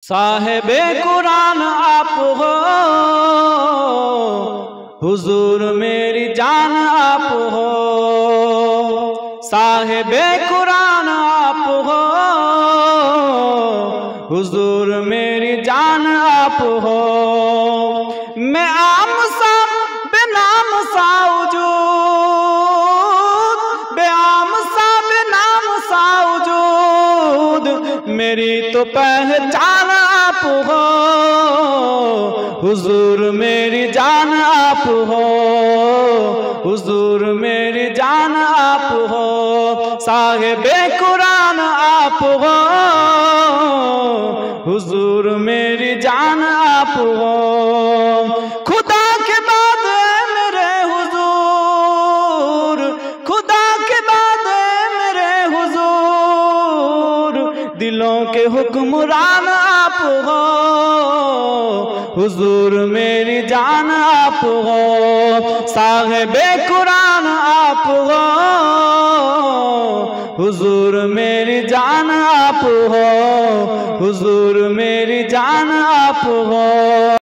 साहिबे कुरान आप हो, हुजूर मेरी जान आप हो। साहिबे कुरान आप हो, हुजूर मेरी जान आप हो। मैं आम सा बेनाम सा वजूद, बेआम सा बेनाम सा वजूद, मेरी तो पहचान आप हो, हुजूर मेरी जान आप हो, हुजूर मेरी जान आप हो। साहिबे कुरान आप हो, हुजूर मेरी जान आप हो। खुदा के बाद मेरे हुजूर, खुदा के बाद मेरे हुजूर, दिलों के हुक्मरान आप हो, हुजूर मेरी जान आप हो। साहिबे कुरान आप हो, हुजूर मेरी जान आप हो, हुजूर मेरी जान आप हो।